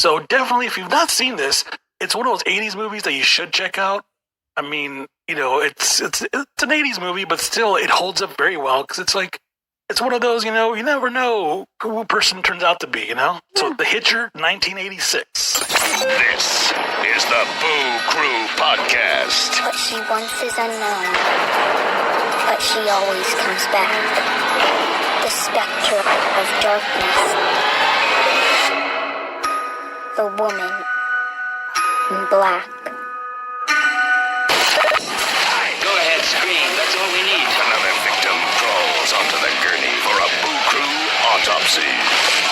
So definitely, if you've not seen this, it's one of those 80s movies that you should check out. I mean, it's an 80s movie, but still it holds up very well because it's one of those, you never know who a person turns out to be, So The Hitcher, 1986. This is the Boo Crew Podcast. What she wants is unknown, but she always comes back. The specter of darkness. The woman in black. Go ahead, scream. That's all we need. Another victim crawls onto the gurney for a Boo Crew autopsy.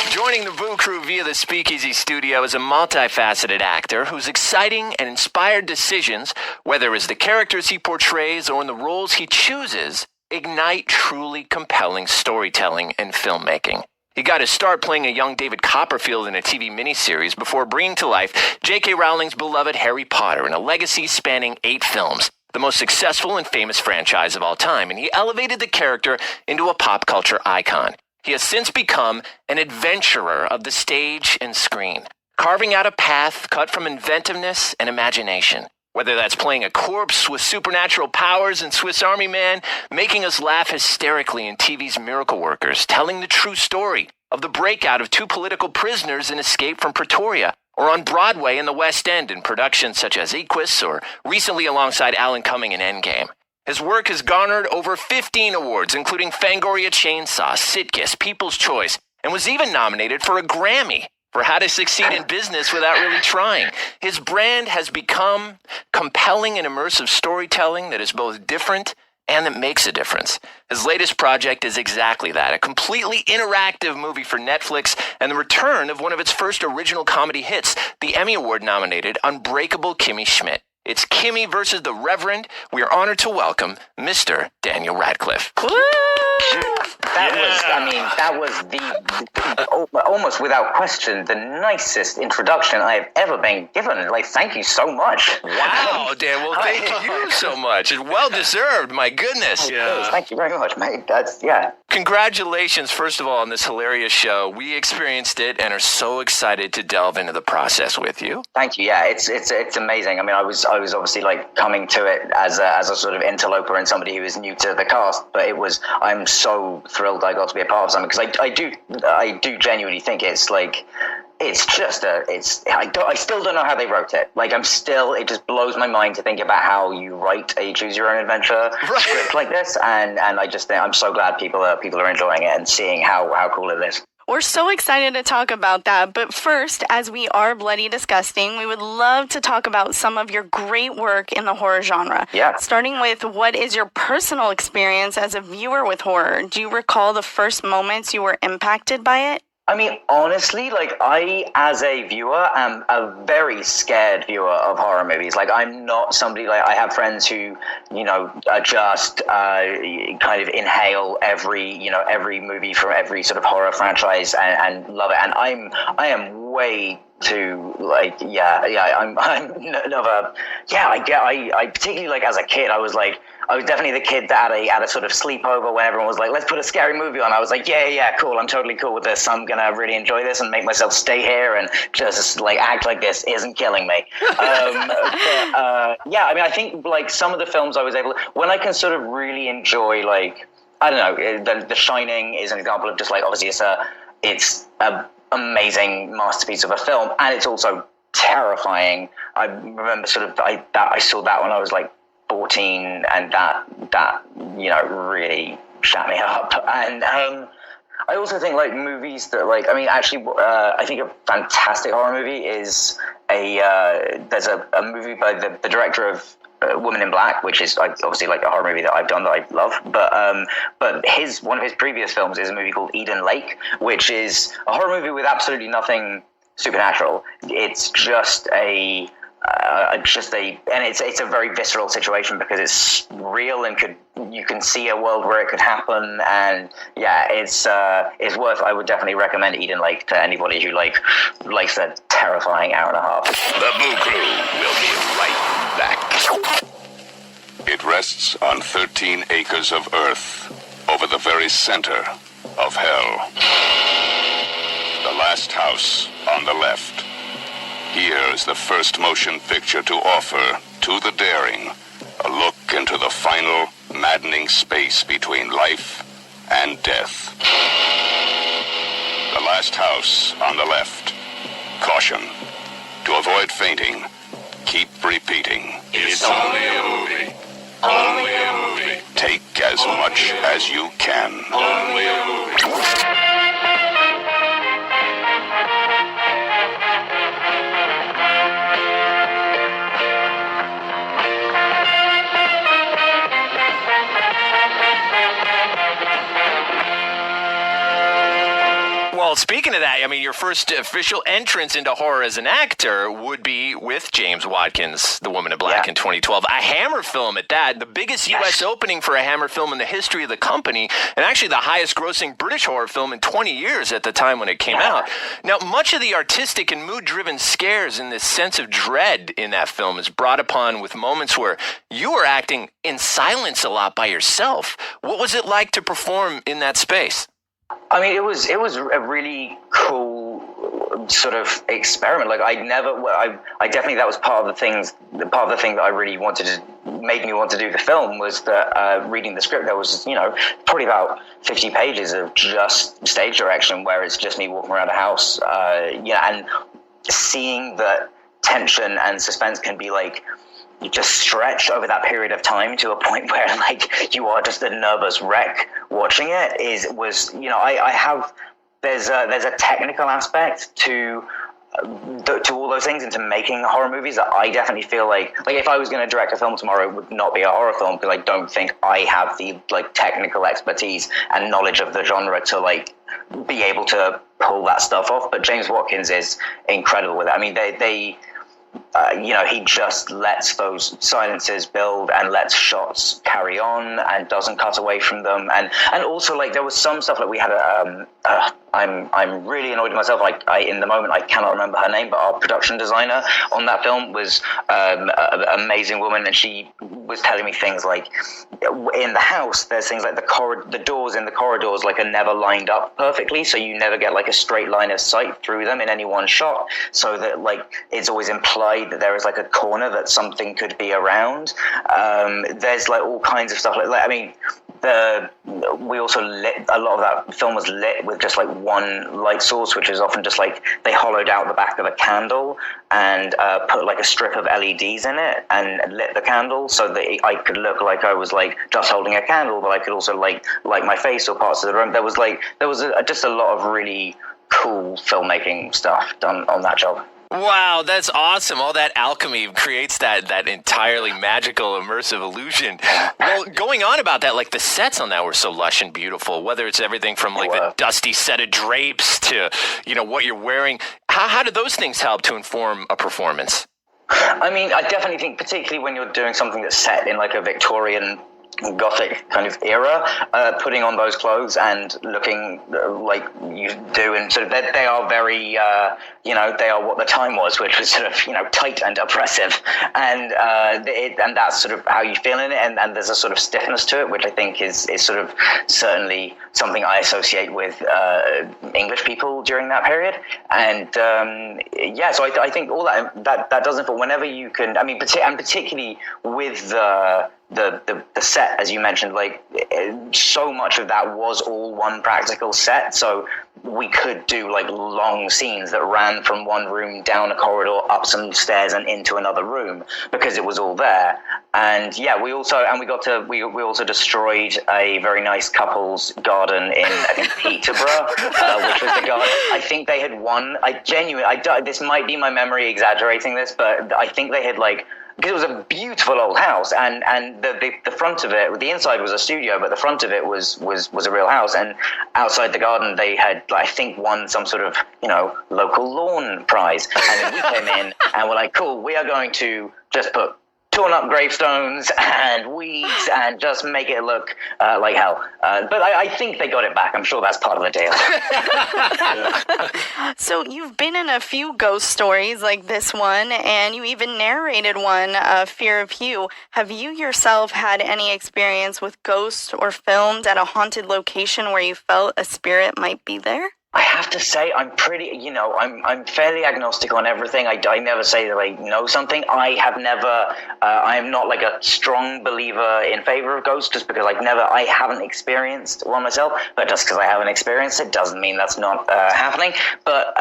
Joining the Boo Crew via the Speakeasy Studio is a multifaceted actor whose exciting and inspired decisions, whether as the characters he portrays or in the roles he chooses, ignite truly compelling storytelling and filmmaking. He got his start playing a young David Copperfield in a TV miniseries before bringing to life J.K. Rowling's beloved Harry Potter in a legacy spanning 8 films, the most successful and famous franchise of all time, and he elevated the character into a pop culture icon. He has since become an adventurer of the stage and screen, carving out a path cut from inventiveness and imagination. Whether that's playing a corpse with supernatural powers in Swiss Army Man, making us laugh hysterically in TV's Miracle Workers, telling the true story of the breakout of 2 political prisoners in Escape from Pretoria, or on Broadway in the West End in productions such as Equus, or recently alongside Alan Cumming in Endgame. His work has garnered over 15 awards, including Fangoria Chainsaw, Sitges, People's Choice, and was even nominated for a Grammy for How to Succeed in Business Without Really Trying. His brand has become compelling and immersive storytelling that is both different and that makes a difference. His latest project is exactly that, a completely interactive movie for Netflix and the return of one of its first original comedy hits, the Emmy Award-nominated Unbreakable Kimmy Schmidt. It's Kimmy versus the Reverend. We are honored to welcome Mr. Daniel Radcliffe. That was almost without question the nicest introduction I have ever been given. Thank you so much. Wow, Dan. Well, thank you so much. It's well deserved. My goodness. Yeah. Thank you very much, mate. Congratulations, first of all, on this hilarious show. We experienced it and are so excited to delve into the process with you. Thank you. Yeah, it's amazing. I mean, I was obviously coming to it as a sort of interloper and somebody who is new to the cast, but I'm so thrilled I got to be a part of something because I do genuinely think I still don't know how they wrote it. It just blows my mind to think about how you write a choose your own adventure script like this, and I just think I'm so glad people are enjoying it and seeing how cool it is. We're so excited to talk about that. But first, as we are Bloody Disgusting, we would love to talk about some of your great work in the horror genre. Yeah. Starting with, what is your personal experience as a viewer with horror? Do you recall the first moments you were impacted by it? I mean, honestly, I, as a viewer, am a very scared viewer of horror movies. I'm not somebody, I have friends who, just kind of inhale every movie from every sort of horror franchise and love it. And I am way too I particularly as a kid, I was definitely the kid that at a sort of sleepover when everyone was like, let's put a scary movie on. I was like, yeah, cool. I'm totally cool with this. I'm going to really enjoy this and make myself stay here and just act like this isn't killing me. I think some of the films I was able to, when I can sort of really enjoy, I don't know, The Shining is an example of just obviously it's a amazing masterpiece of a film, and it's also terrifying. I remember I saw that when I was 14, and that really shut me up. And I also think movies that I think a fantastic horror movie is there's a movie by the director of Woman in Black, which is obviously a horror movie that I've done that I love, but one of his previous films is a movie called Eden Lake, which is a horror movie with absolutely nothing supernatural. It's just and it's a very visceral situation because it's real and you can see a world where it could happen, and it's worth. I would definitely recommend Eden Lake to anybody who likes a terrifying hour and a half. The Boo Crew will be right back. It rests on 13 acres of earth over the very center of hell. The last house on the left. Here's the first motion picture to offer to the daring a look into the final, maddening space between life and death. The Last House on the left. Caution. To avoid fainting, keep repeating. It's only a movie. Only a movie. Take as much as you can. Only a movie. Well, speaking of that, I mean, your first official entrance into horror as an actor would be with James Watkins, The Woman in Black, in 2012. A Hammer film at that, the biggest U.S. opening for a Hammer film in the history of the company, and actually the highest grossing British horror film in 20 years at the time when it came out. Now, much of the artistic and mood-driven scares and this sense of dread in that film is brought upon with moments where you were acting in silence a lot by yourself. What was it like to perform in that space? I mean, it was a really cool sort of experiment. Like I definitely, that was part of the thing that I really wanted to make me want to do the film was that reading the script, there was, probably about 50 pages of just stage direction where it's just me walking around a house, and seeing that tension and suspense can be like, you just stretch over that period of time to a point where like you are just a nervous wreck watching it. There's a technical aspect to all those things, into making horror movies, that I definitely feel like if I was going to direct a film tomorrow, it would not be a horror film, because I don't think I have the technical expertise and knowledge of the genre to be able to pull that stuff off. But James Watkins is incredible with it. I mean, he just lets those silences build and lets shots carry on and doesn't cut away from them. And also, there was some stuff we had. I'm really annoyed with myself. In the moment, I cannot remember her name, but our production designer on that film was an amazing woman, and she was telling me things like, in the house, there's things like the doors in the corridors are never lined up perfectly, so you never get a straight line of sight through them in any one shot, so that it's always implied that there is a corner that something could be around. There's all kinds of stuff we also lit, a lot of that film was lit with just one light source, which is often just they hollowed out the back of a candle and put a strip of LEDs in it and lit the candle so that I could look like I was just holding a candle, but I could also light my face or parts of the room. There was just a lot of really cool filmmaking stuff done on that job. Wow, that's awesome. All that alchemy creates that entirely magical, immersive illusion. Well, going on about that, the sets on that were so lush and beautiful, whether it's everything from the dusty set of drapes to, what you're wearing. How do those things help to inform a performance? I mean, I definitely think, particularly when you're doing something that's set in a Victorian Gothic kind of era, putting on those clothes and looking like you do, and sort of they are very they are what the time was, which was sort of tight and oppressive, and that's sort of how you feel in it, and there's a sort of stiffness to it, which I think is sort of certainly something I associate with English people during that period, and so I think all that doesn't, but whenever you can, I mean, and particularly with the set, as you mentioned, so much of that was all one practical set, so we could do long scenes that ran from one room down a corridor, up some stairs, and into another room, because it was all there. And we also destroyed a very nice couple's garden in, I think, Peterborough, which was the garden. I think they had won. This might be my memory exaggerating this, but I think they had because it was a beautiful old house, and the front of it, the inside was a studio, but the front of it was a real house. And outside the garden, they had, I think, won some sort of local lawn prize. And then we came in and we're like, cool, we are going to just put torn up gravestones and weeds and just make it look like hell. But I think they got it back. I'm sure that's part of the deal. So you've been in a few ghost stories like this one, and you even narrated one, Fear of You. Have you yourself had any experience with ghosts or filmed at a haunted location where you felt a spirit might be there? I have to say, I'm pretty, I'm fairly agnostic on everything. I never say that I know something. I am not like a strong believer in favor of ghosts just because I haven't experienced one myself, but just because I haven't experienced it doesn't mean that's not happening. But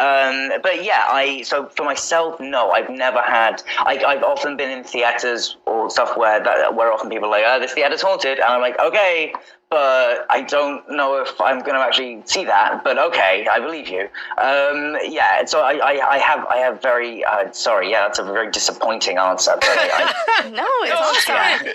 yeah, so for myself, no, I've never had, I've often been in theaters or stuff where often people are like, this theater's haunted, and I'm like, okay, but I don't know if I'm going to actually see that. But okay, I believe you. Yeah, so I have very sorry. Yeah, that's a very disappointing answer. But No, it's awesome.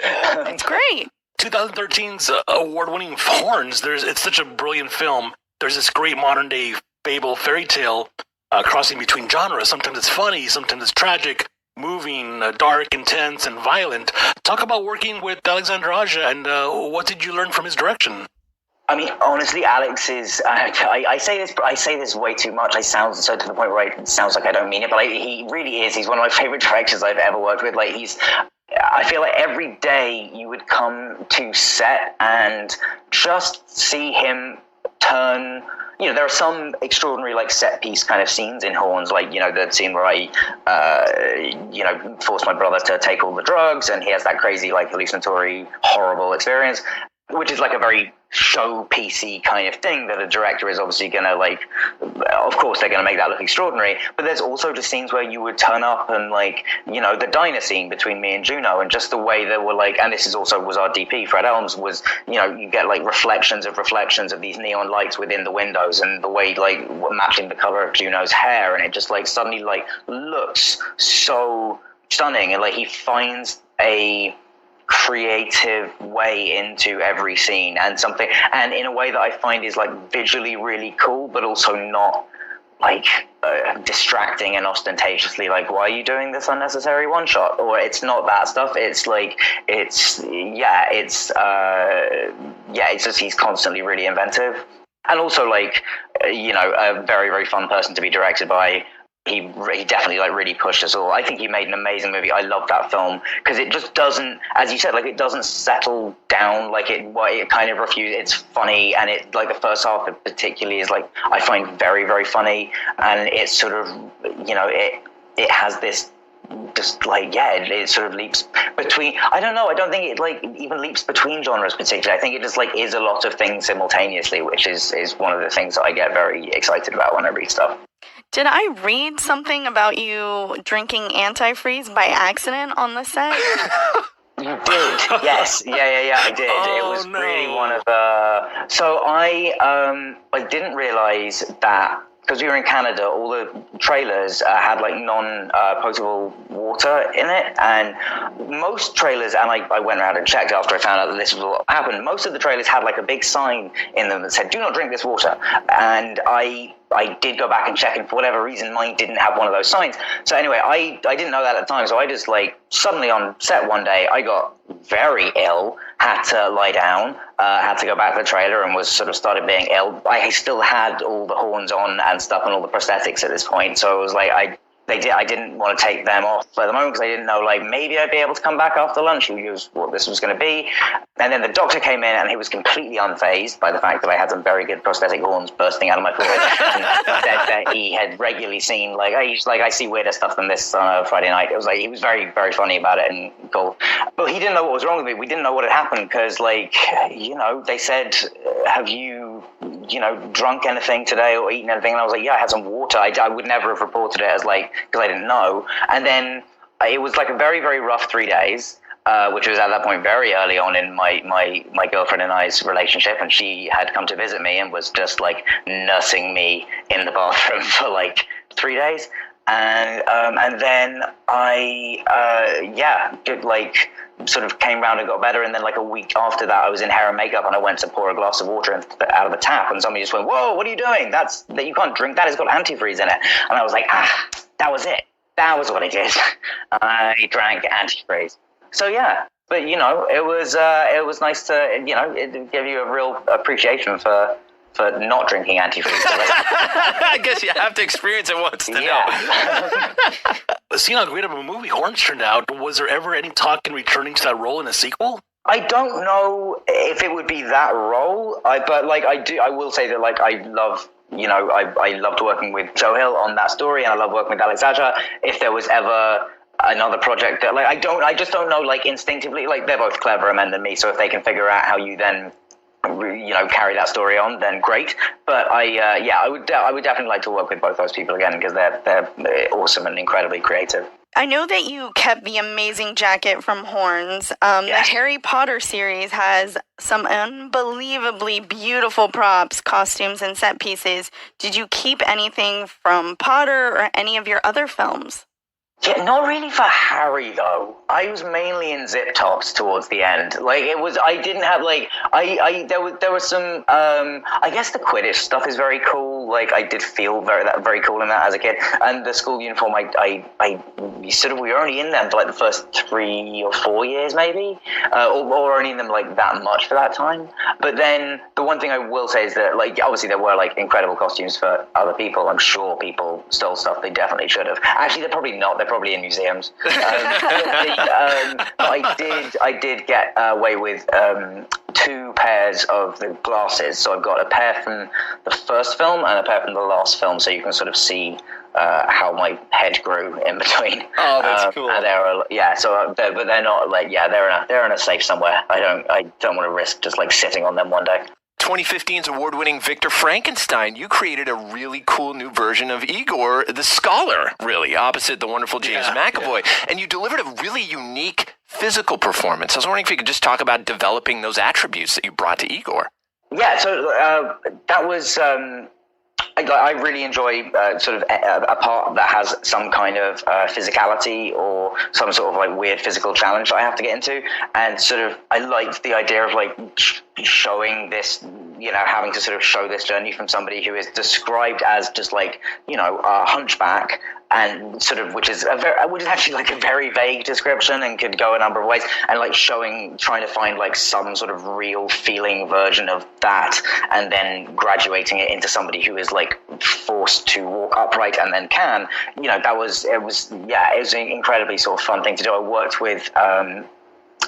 It's great. 2013's award-winning Horns. It's such a brilliant film. There's this great modern-day fable fairy tale crossing between genres. Sometimes it's funny, sometimes it's tragic, moving, dark, intense, and violent. Talk about working with Alexandre Aja, and what did you learn from his direction? I mean, honestly, Alex is. I say this way too much. I sound so to the point where it sounds like I don't mean it, but he really is. He's one of my favorite directors I've ever worked with. I feel like every day you would come to set and just see him turn. There are some extraordinary set piece kind of scenes in Horns, the scene where I, forced my brother to take all the drugs, and he has that crazy hallucinatory, horrible experience, which is a very showpiecey kind of thing that a director is obviously going to of course they're going to make that look extraordinary, but there's also just scenes where you would turn up and the diner scene between me and Juno, and just the way there were and this is also was our DP Fred Elms, was you get reflections of these neon lights within the windows, and the way matching the color of Juno's hair, and it just suddenly looks so stunning, and he finds a creative way into every scene, and in a way that I find is visually really cool, but also not distracting and ostentatiously why are you doing this unnecessary one shot, or it's not that stuff. It's it's just he's constantly really inventive, and also a very, very fun person to be directed by. He definitely really pushed us all. I think he made an amazing movie. I love that film because it just doesn't, as you said, it doesn't settle down. It kind of refuses. It's funny, and it the first half particularly is I find very, very funny, and it's sort of it has this just it sort of leaps between. I don't know. I don't think it even leaps between genres particularly. I think it just is a lot of things simultaneously, which is one of the things that I get very excited about when I read stuff. Did I read something about you drinking antifreeze by accident on the set? You did, yes, yeah, I did. It was really one of the. So I didn't realize that because we were in Canada, all the trailers had non-potable water in it, and most trailers, and I went around and checked after I found out that this was what happened. Most of the trailers had a big sign in them that said, "Do not drink this water," and I did go back and check, and for whatever reason, mine didn't have one of those signs. So anyway, I didn't know that at the time, so I just suddenly on set one day, I got very ill, had to lie down, had to go back to the trailer, and was sort of started being ill. I still had all the horns on and stuff and all the prosthetics at this point, so it was I didn't want to take them off at the moment because I didn't know maybe I'd be able to come back after lunch. Who knew what this was going to be? And then the doctor came in, and he was completely unfazed by the fact that I had some very good prosthetic horns bursting out of my forehead, and that he had regularly seen I see weirder stuff than this on a Friday night. It was he was very, very funny about it and cool, but he didn't know what was wrong with me. We didn't know what had happened because they said, have you drunk anything today or eaten anything? And I was yeah, I had some water. I would never have reported it as because I didn't know. And then it was a very, very rough 3 days, which was at that point very early on in my girlfriend and I's relationship, and she had come to visit me and was just nursing me in the bathroom for 3 days. And then I sort of came round and got better, and then a week after that I was in hair and makeup, and I went to pour a glass of water out of the tap, and somebody just went, "Whoa, what are you doing? That you can't drink that, it's got antifreeze in it." And I was that was it. That was what I did. I drank antifreeze. So yeah, but it was nice to it gave you a real appreciation for not drinking antifreeze. I guess you have to experience it once to know. Seeing how great of a movie Horns turned out, was there ever any talk in returning to that role in a sequel? I don't know if it would be that role, but I will say that I love I loved working with Joe Hill on that story, and I love working with Alex Aja. If there was ever another project that I just don't know, like instinctively, like they're both cleverer men than me, so if they can figure out how you then carry that story on, then great. But I would definitely like to work with both those people again, because they're awesome and incredibly creative. I know that you kept the amazing jacket from Horns. The Harry Potter series has some unbelievably beautiful props, costumes, and set pieces. Did you keep anything from Potter or any of your other films? Yeah, not really for Harry though. I was mainly in zip tops towards the end. Like I didn't have there was some. I guess the Quidditch stuff is very cool. Like I did feel very cool in that as a kid. And the school uniform, we were only in them for like the first 3 or 4 years maybe, or only in them like that much for that time. But then the one thing I will say is that like obviously there were like incredible costumes for other people. I'm sure people stole stuff they definitely should have. Actually, they're probably not. They're probably in museums. I did get away with 2 pairs of the glasses. So I've got a pair from the first film and a pair from the last film, so you can sort of see how my head grew in between. Oh, that's cool. And but they're not like they're in a safe somewhere. I don't want to risk just like sitting on them one day. 2015's award-winning Victor Frankenstein, you created a really cool new version of Igor the Scholar, really, opposite the wonderful James McAvoy. Yeah. And you delivered a really unique physical performance. I was wondering if you could just talk about developing those attributes that you brought to Igor. Yeah, so that was... I really enjoy sort of a part that has some kind of physicality or some sort of like weird physical challenge I have to get into, and sort of I liked the idea of like showing this, having to sort of show this journey from somebody who is described as just like a hunchback, and sort of which is actually like a very vague description and could go a number of ways, and like trying to find like some sort of real feeling version of that, and then graduating it into somebody who is like forced to walk upright and then can, it was an incredibly sort of fun thing to do. I worked with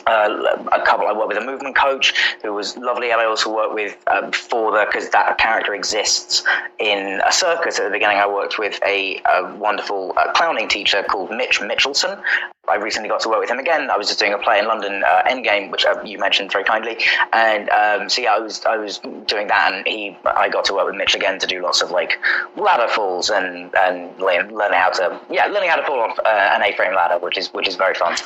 I worked with a movement coach who was lovely, and I also worked with because that character exists in a circus at the beginning. I worked with a wonderful clowning teacher called Mitch Mitchelson. I recently got to work with him again. I was just doing a play in London, Endgame, which you mentioned very kindly, and I was doing that, and I got to work with Mitch again to do lots of like ladder falls and learning how to fall off an A-frame ladder, which is very fun.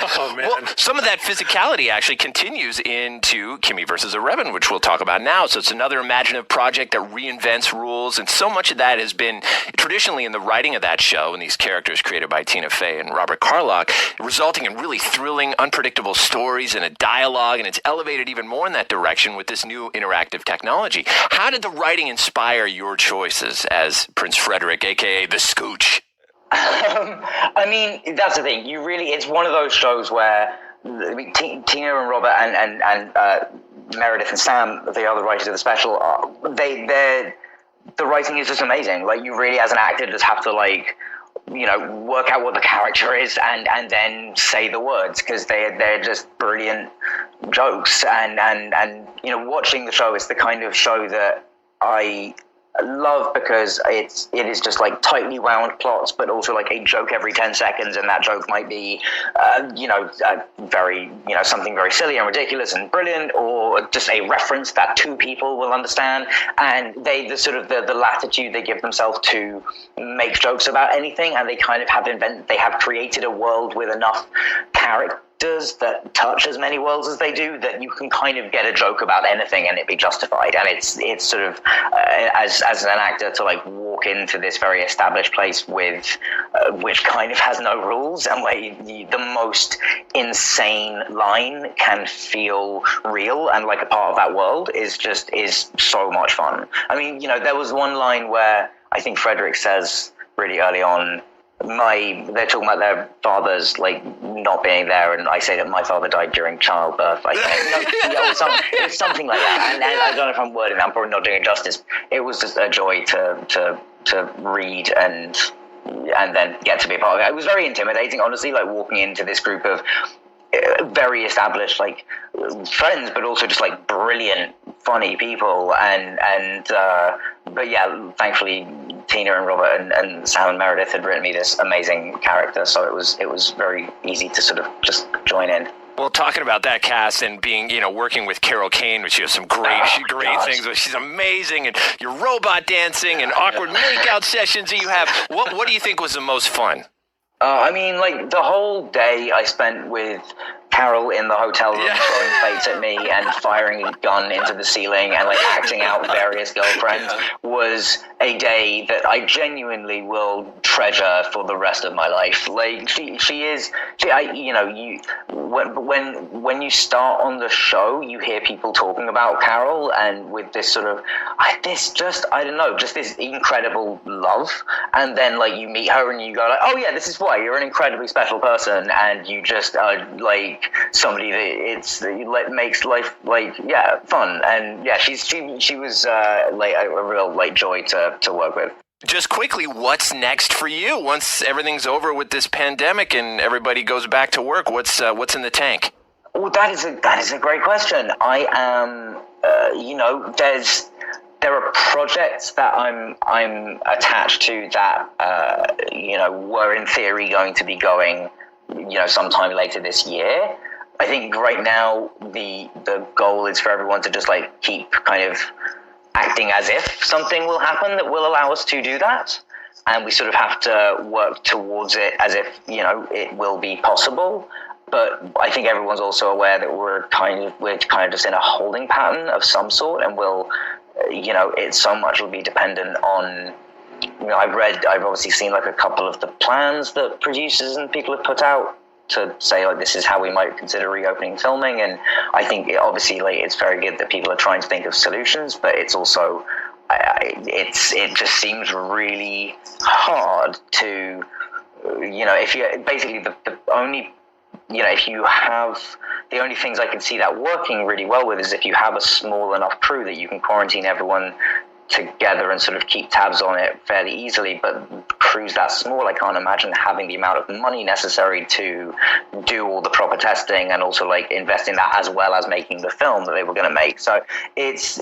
Oh man! Well, some of that physicality actually continues into Kimmy versus Revan, which we'll talk about now. So it's another imaginative project that reinvents rules, and so much of that has been traditionally in the writing of that show and these characters created by Tina Fey and Robert Carlock, resulting in really thrilling, unpredictable stories and a dialogue, and it's elevated even more in that direction with this new interactive technology. How did the writing inspire your choices as Prince Frederick, aka the Scooch? I mean, that's the thing. It's one of those shows where Tina and Robert and Meredith and Sam, the other writers of the special, the writing is just amazing. Like, you really, as an actor, just have to like, work out what the character is and then say the words, because they're just brilliant jokes. And watching the show is the kind of show that I love, because it is just like tightly wound plots, but also like a joke every 10 seconds, and that joke might be very something very silly and ridiculous and brilliant, or just a reference that 2 people will understand, and the latitude they give themselves to make jokes about anything, and they kind of have created a world with enough characters that touch as many worlds as they do, that you can kind of get a joke about anything and it be justified. And it's sort of as an actor to like walk into this very established place with which kind of has no rules, and where the most insane line can feel real and like a part of that world is so much fun. I mean, there was one line where I think Frederick says really early on, they're talking about their fathers like not being there, and I say that my father died during childbirth. It was something like that, and I don't know if I'm wording that. I'm probably not doing it justice. It was just a joy to read and then get to be a part of it. It was very intimidating, honestly, like walking into this group of very established like friends, but also just like brilliant funny people, but yeah, thankfully Tina and Robert and Sam and Meredith had written me this amazing character, so it was very easy to sort of just join in. Well, talking about that cast and being, working with Carol Kane, which you have some great things. She's amazing, and your robot dancing and awkward makeout sessions that you have. What do you think was the most fun? I mean, like, the whole day I spent with Carol in the hotel room throwing plates at me and firing a gun into the ceiling and, like, acting out various girlfriends was a day that I genuinely will treasure for the rest of my life. Like, when you start on the show, you hear people talking about Carol, and with this sort of, this incredible love, and then, like, you meet her and you go, like, oh yeah, this is why you're an incredibly special person, and you just are, like, somebody that makes life, like, fun. And yeah, she was like a real, like, joy to work with. Just quickly, what's next for you once everything's over with this pandemic and everybody goes back to work? What's in the tank? Well, that is a great question. I am, there are projects that I'm attached to that were in theory going to be going, sometime later this year. I think right now the goal is for everyone to just, like, keep kind of acting as if something will happen that will allow us to do that, and we sort of have to work towards it as if it will be possible. But I think everyone's also aware that we're kind of just in a holding pattern of some sort, and so much will be dependent on. I've obviously seen, like, a couple of the plans that producers and people have put out to say, like, this is how we might consider reopening filming, and I think it's very good that people are trying to think of solutions, but it's also it just seems really hard to if you basically the only if you have the only things I can see that working really well with is if you have a small enough crew that you can quarantine everyone together and sort of keep tabs on it fairly easily. But crews that small, I can't imagine having the amount of money necessary to do all the proper testing and also, like, invest in that as well as making the film that they were going to make. So it's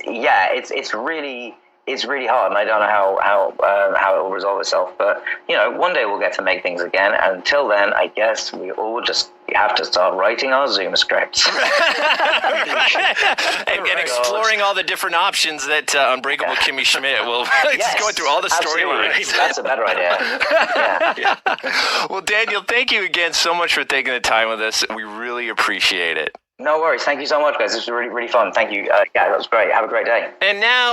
really hard, and I don't know how it will resolve itself. But one day we'll get to make things again. And until then, I guess we all just have to start writing our Zoom scripts and exploring all the different options that Unbreakable Kimmy Schmidt will just going through all the storylines. That's a better idea. Yeah. Well, Daniel, thank you again so much for taking the time with us. We really appreciate it. No worries. Thank you so much, guys. This was really, really fun. Thank you. That was great. Have a great day. And now.